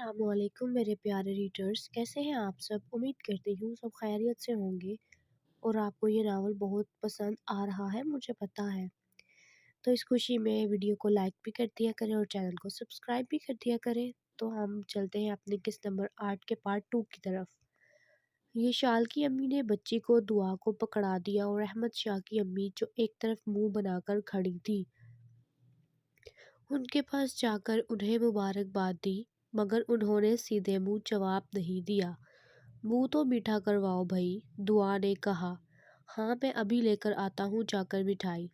السلام علیکم میرے پیارے ریڈرز، کیسے ہیں آپ سب؟ امید کرتی ہوں سب خیریت سے ہوں گے اور آپ کو یہ ناول بہت پسند آ رہا ہے، مجھے پتہ ہے۔ تو اس خوشی میں ویڈیو کو لائک بھی کر دیا کریں اور چینل کو سبسکرائب بھی کر دیا کریں۔ تو ہم چلتے ہیں اپنے قسط نمبر 8 کے پارٹ 2 کی طرف۔ یہ شال کی امی نے بچی کو دعا کو پکڑا دیا اور احمد شاہ کی امی جو ایک طرف منہ بنا کر کھڑی تھی ان کے پاس جا کر انہیں مبارکباد دی، مگر انہوں نے سیدھے منہ جواب نہیں دیا۔ منہ تو میٹھا کرواؤ بھائی، دعا نے کہا۔ ہاں میں ابھی لے کر آتا ہوں جا کر مٹھائی۔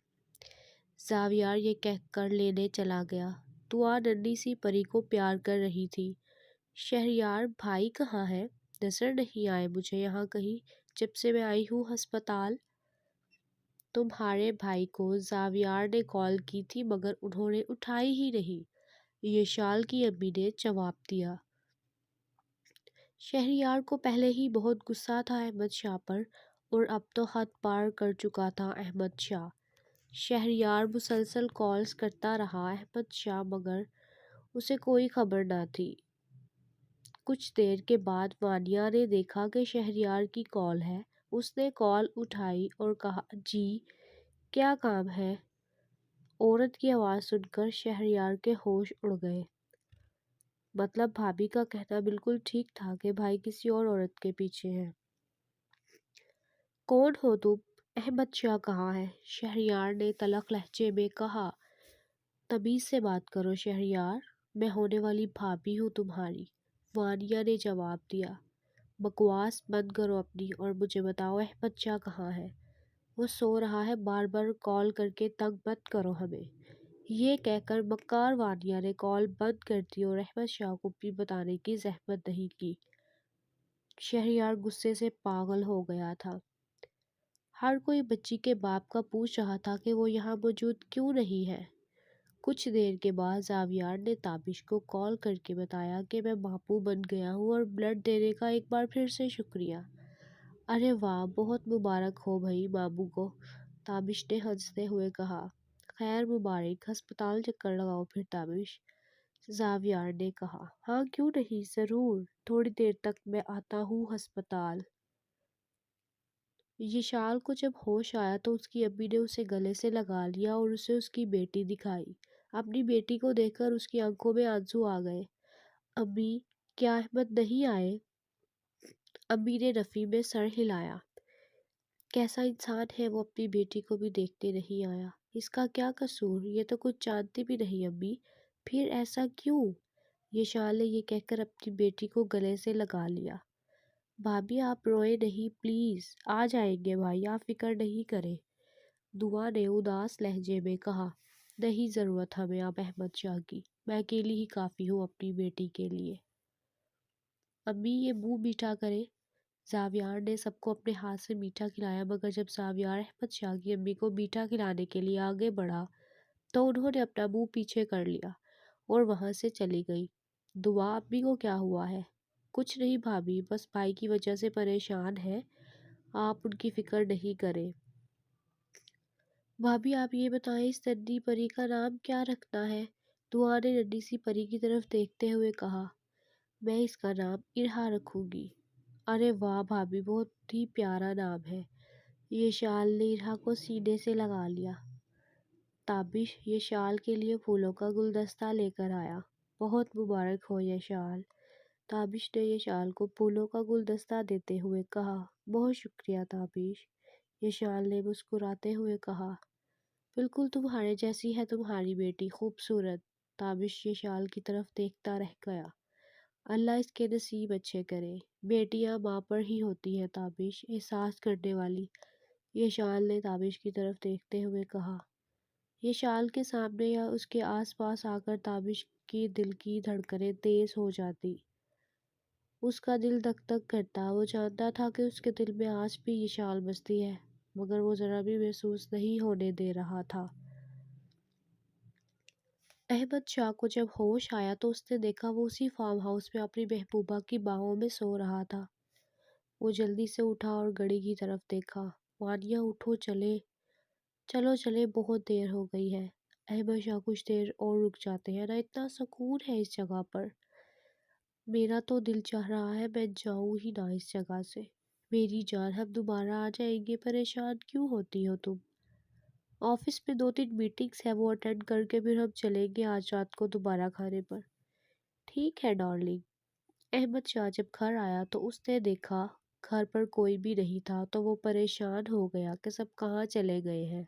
زاویار یہ کہہ کر لینے چلا گیا۔ دعا ننھی سی پری کو پیار کر رہی تھی۔ شہریار بھائی کہاں ہے؟ نظر نہیں آئے مجھے یہاں کہیں جب سے میں آئی ہوں ہسپتال۔ تمہارے بھائی کو زاویار نے کال کی تھی مگر انہوں نے اٹھائی ہی نہیں، یہ شال کی امی نے جواب دیا۔ شہریار کو پہلے ہی بہت غصہ تھا احمد شاہ پر اور اب تو حد پار کر چکا تھا احمد شاہ۔ شہریار مسلسل کالز کرتا رہا احمد شاہ مگر اسے کوئی خبر نہ تھی۔ کچھ دیر کے بعد وانیہ نے دیکھا کہ شہریار کی کال ہے۔ اس نے کال اٹھائی اور کہا جی کیا کام ہے؟ عورت کی آواز سن کر شہریار کے ہوش اڑ گئے۔ مطلب بھابھی کا کہنا بالکل ٹھیک تھا کہ بھائی کسی اور عورت کے پیچھے ہے۔ کون ہو تم؟ احمد شاہ کہاں ہے؟ شہریار نے تلخ لہجے میں کہا۔ تمیز سے بات کرو شہریار، میں ہونے والی بھابھی ہوں تمہاری، وانیہ نے جواب دیا۔ بکواس بند کرو اپنی اور مجھے بتاؤ احمد شاہ کہاں ہے؟ وہ سو رہا ہے، بار بار کال کر کے تنگ مت کرو ہمیں۔ یہ کہہ کر مکار وانیہ نے کال بند کر دی اور احمد شاہ کو بھی بتانے کی زحمت نہیں کی۔ شہریار غصے سے پاگل ہو گیا تھا۔ ہر کوئی بچی کے باپ کا پوچھ رہا تھا کہ وہ یہاں موجود کیوں نہیں ہے۔ کچھ دیر کے بعد زاویار نے تابش کو کال کر کے بتایا کہ میں باپو بن گیا ہوں اور بلڈ دینے کا ایک بار پھر سے شکریہ۔ ارے واہ، بہت مبارک ہو بھائی ماموں کو، تابش نے ہنستے ہوئے کہا۔ خیر مبارک، ہسپتال چکر لگاؤ پھر تابش، زاویار نے کہا۔ ہاں کیوں نہیں، ضرور، تھوڑی دیر تک میں آتا ہوں ہسپتال۔ یشال کو جب ہوش آیا تو اس کی امی نے اسے گلے سے لگا لیا اور اسے اس کی بیٹی دکھائی۔ اپنی بیٹی کو دیکھ کر اس کی آنکھوں میں آنسو آ گئے۔ امی کیا احمد نہیں آئے؟ امی نے نفی میں سر ہلایا۔ کیسا انسان ہے وہ، اپنی بیٹی کو بھی دیکھنے نہیں آیا؟ اس کا کیا قصور؟ یہ تو کچھ جانتی بھی نہیں امی، پھر ایسا کیوں؟ یشال نے یہ کہہ کر اپنی بیٹی کو گلے سے لگا لیا۔ بھابھی آپ روئے نہیں پلیز، آ جائیں گے بھائی، آپ فکر نہیں کریں، دعا نے اداس لہجے میں کہا۔ نہیں ضرورت ہمیں اب احمد شاہ کی، میں اکیلی ہی کافی ہوں اپنی بیٹی کے لیے۔ امی یہ منہ میٹھا کریں۔ زاویار نے سب کو اپنے ہاتھ سے میٹھا کھلایا مگر جب زاویار احمد شاہ کی امی کو میٹھا کھلانے کے لیے آگے بڑھا تو انہوں نے اپنا منہ پیچھے کر لیا اور وہاں سے چلی گئی۔ دعا امی کو کیا ہوا ہے؟ کچھ نہیں بھابھی، بس بھائی کی وجہ سے پریشان ہے، آپ ان کی فکر نہیں کریں۔ بھابھی آپ یہ بتائیں اس ننھی پری کا نام کیا رکھنا ہے؟ دعا نے ننھی سی پری کی طرف دیکھتے ہوئے کہا۔ میں اس کا نام ارہا رکھوں گی۔ ارے واہ بھابھی، بہت ہی پیارا نام ہے۔ یہ شال نے ارہا کو سینے سے لگا لیا۔ تابش یہ شال کے لیے پھولوں کا گلدستہ لے کر آیا۔ بہت مبارک ہو یہ شال، تابش نے یہ شال کو پھولوں کا گلدستہ دیتے ہوئے کہا۔ بہت شکریہ تابش، یہ شال نے مسکراتے ہوئے کہا۔ بالکل تمہارے جیسی ہے تمہاری بیٹی، خوبصورت۔ تابش یہ شال کی طرف دیکھتا رہ گیا۔ اللہ اس کے نصیب اچھے کرے، بیٹیاں ماں پر ہی ہوتی ہیں تابش، احساس کرنے والی، یہ شال نے تابش کی طرف دیکھتے ہوئے کہا۔ یہ شال کے سامنے یا اس کے آس پاس آ کر تابش کی دل کی دھڑکنیں تیز ہو جاتی۔ اس کا دل دھک دھک کرتا، وہ جانتا تھا کہ اس کے دل میں آج بھی یہ شال بستی ہے مگر وہ ذرا بھی محسوس نہیں ہونے دے رہا تھا۔ احمد شاہ کو جب ہوش آیا تو اس نے دیکھا وہ اسی فارم ہاؤس میں اپنی محبوبہ کی باہوں میں سو رہا تھا۔ وہ جلدی سے اٹھا اور گھڑی کی طرف دیکھا۔ وانیہ اٹھو چلو چلے، بہت دیر ہو گئی ہے۔ احمد شاہ کچھ دیر اور رک جاتے ہیں نا، اتنا سکون ہے اس جگہ پر۔ میرا تو دل چاہ رہا ہے میں جاؤں ہی نہ اس جگہ سے۔ میری جان، ہم دوبارہ آ جائیں گے، پریشان کیوں ہوتی ہو تم؟ آفس میں 2-3 میٹنگس ہیں، وہ اٹینڈ کر کے پھر ہم چلیں گے آج رات کو دوبارہ کھانے پر۔ ٹھیک ہے ڈارلنگ۔ احمد شاہ جب گھر آیا تو اس نے دیکھا گھر پر کوئی بھی نہیں تھا، تو وہ پریشان ہو گیا کہ سب کہاں چلے گئے ہیں۔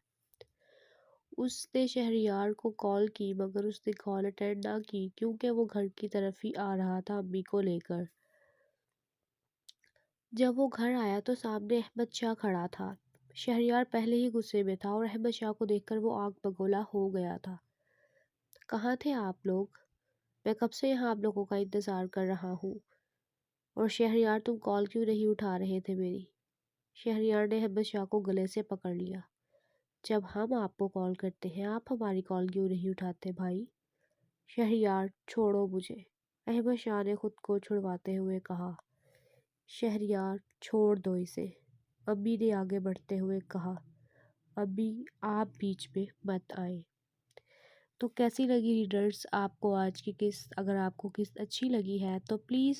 اس نے شہریار کو کال کی مگر اس نے کال اٹینڈ نہ کی کیونکہ وہ گھر کی طرف ہی آ رہا تھا امی کو لے کر۔ جب وہ گھر آیا تو سامنے احمد شاہ کھڑا تھا۔ شہریار پہلے ہی غصے میں تھا اور احمد شاہ کو دیکھ کر وہ آگ بگولا ہو گیا تھا۔ کہاں تھے آپ لوگ؟ میں کب سے یہاں آپ لوگوں کا انتظار کر رہا ہوں، اور شہریار تم کال کیوں نہیں اٹھا رہے تھے میری؟ شہریار نے احمد شاہ کو گلے سے پکڑ لیا۔ جب ہم آپ کو کال کرتے ہیں آپ ہماری کال کیوں نہیں اٹھاتے بھائی؟ شہریار چھوڑو مجھے، احمد شاہ نے خود کو چھڑواتے ہوئے کہا۔ شہریار چھوڑ دو اسے، امی نے آگے بڑھتے ہوئے کہا۔ امی آپ بیچ میں مت آئے۔ تو کیسی لگی ریڈرز آپ کو آج کی قسط؟ اگر آپ کو قسط اچھی لگی ہے تو پلیز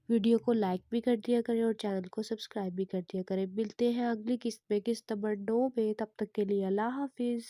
ویڈیو کو لائک بھی کر دیا کریں اور چینل کو سبسکرائب بھی کر دیا کریں۔ ملتے ہیں اگلی قسط میں، قسط نمبر 9 میں، تب تک کے لیے اللہ حافظ۔